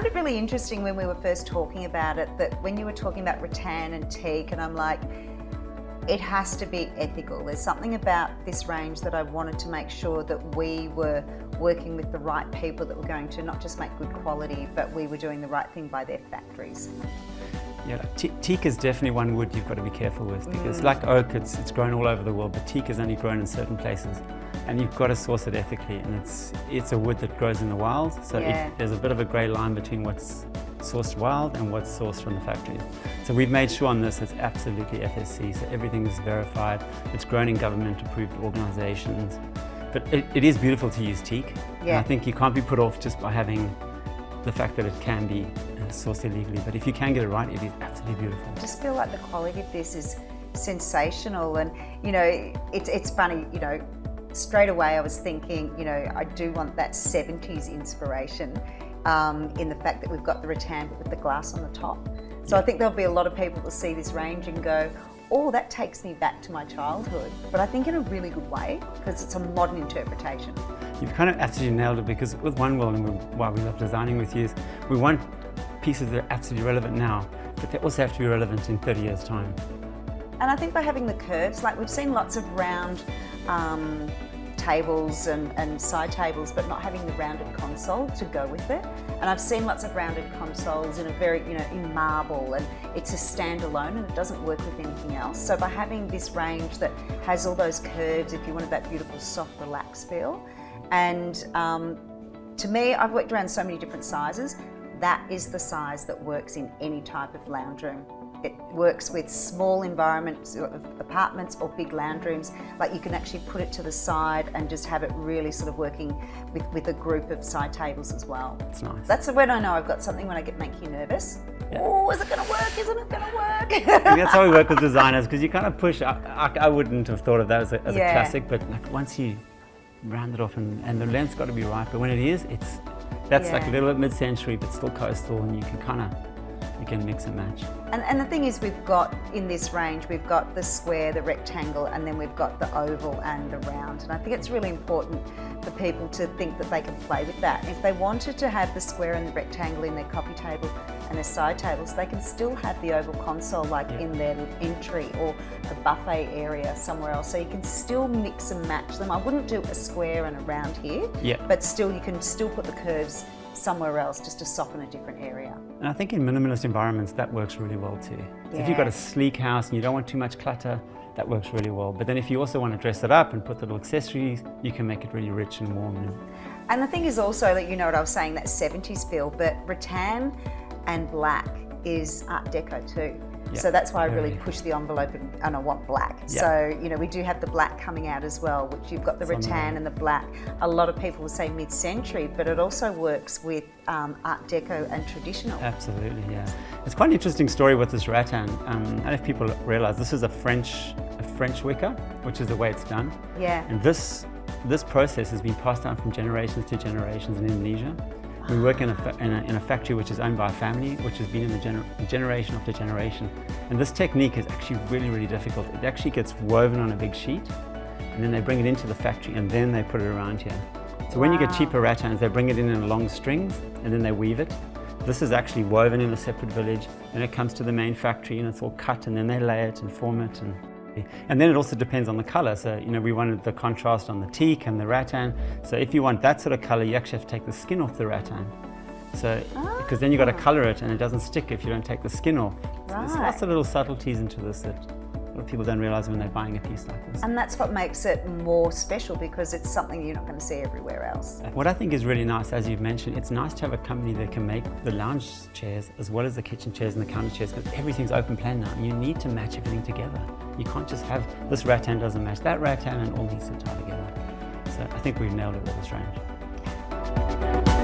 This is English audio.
found it really interesting when we were first talking about it, that when you were talking about rattan and teak, and I'm like, it has to be ethical. There's something about this range that I wanted to make sure that we were working with the right people that were going to not just make good quality, but we were doing the right thing by their factories. Yeah, teak is definitely one wood you've got to be careful with, because like oak, it's grown all over the world, but teak is only grown in certain places, and you've got to source it ethically. And it's a wood that grows in the wild, so there's a bit of a grey line between what's sourced wild and what's sourced from the factory. So we've made sure on this it's absolutely FSC, so everything is verified. It's grown in government-approved organisations, but it is beautiful to use teak. And I think you can't be put off just by having the fact that it can be sourced illegally, but if you can get it right, it is absolutely beautiful. I just feel like the quality of this is sensational, and you know, it's funny, you know, straight away I was thinking, you know, I do want that 70s inspiration in the fact that we've got the rattan but with the glass on the top. So I think there'll be a lot of people that see this range and go, oh, that takes me back to my childhood, but I think in a really good way, because it's a modern interpretation. You've kind of absolutely nailed it, because with OneWorld, and why we love designing with you, is we want pieces that are absolutely relevant now, but they also have to be relevant in 30 years' time. And I think by having the curves, like we've seen lots of round tables and side tables, but not having the rounded console to go with it. And I've seen lots of rounded consoles in a very, you know, in marble, and it's a standalone and it doesn't work with anything else. So by having this range that has all those curves, if you wanted that beautiful, soft, relaxed feel. And to me, I've worked around so many different sizes. That is the size that works in any type of lounge room. It works with small environments, apartments or big lounge rooms. Like you can actually put it to the side and just have it really sort of working with a group of side tables as well. That's nice. That's when I know I've got something, when I make you nervous. Oh, is it going to work? Isn't it going to work? That's how we work with designers, because you kind of push. I wouldn't have thought of that as a classic, but like once you round it off and the length's got to be right, but when it is, that's like a little bit mid-century but still coastal, and you can mix and match. And the thing is, we've got in this range, we've got the square, the rectangle, and then we've got the oval and the round. And I think it's really important for people to think that they can play with that. If they wanted to have the square and the rectangle in their coffee table and their side tables, they can still have the oval console in their entry or the buffet area somewhere else. So you can still mix and match them. I wouldn't do a square and a round here, but still you can still put the curves somewhere else just to soften a different area. And I think in minimalist environments that works really well too. So if you've got a sleek house and you don't want too much clutter, that works really well. But then if you also want to dress it up and put little accessories, you can make it really rich and warm. And the thing is also that, you know what I was saying, that 70s feel, but rattan and black is Art Deco too. So that's why I really push the envelope and I want black. So, you know, we do have the black coming out as well, which you've got the rattan and the black. A lot of people will say mid-century, but it also works with Art Deco and traditional. Absolutely, yeah. It's quite an interesting story with this rattan. I don't know if people realise this is a French wicker, which is the way it's done. Yeah. And this process has been passed down from generations to generations in Indonesia. We work in a factory which is owned by a family, which has been in the generation after generation. And this technique is actually really, really difficult. It actually gets woven on a big sheet, and then they bring it into the factory, and then they put it around here. So when you get cheaper rattans, they bring it in long strings, and then they weave it. This is actually woven in a separate village, and it comes to the main factory, and it's all cut, and then they lay it and form it. And then it also depends on the color. So, you know, we wanted the contrast on the teak and the rattan. So if you want that sort of color, you actually have to take the skin off the rattan. So, because then you've got to color it and it doesn't stick if you don't take the skin off. So there's lots of little subtleties into this that a lot of people don't realize when they're buying a piece like this. And that's what makes it more special, because it's something you're not going to see everywhere else. What I think is really nice, as you've mentioned, it's nice to have a company that can make the lounge chairs as well as the kitchen chairs and the counter chairs, because everything's open plan now. You need to match everything together. You can't just have this rattan doesn't match that rattan and all needs to tie together. So I think we've nailed it with this range.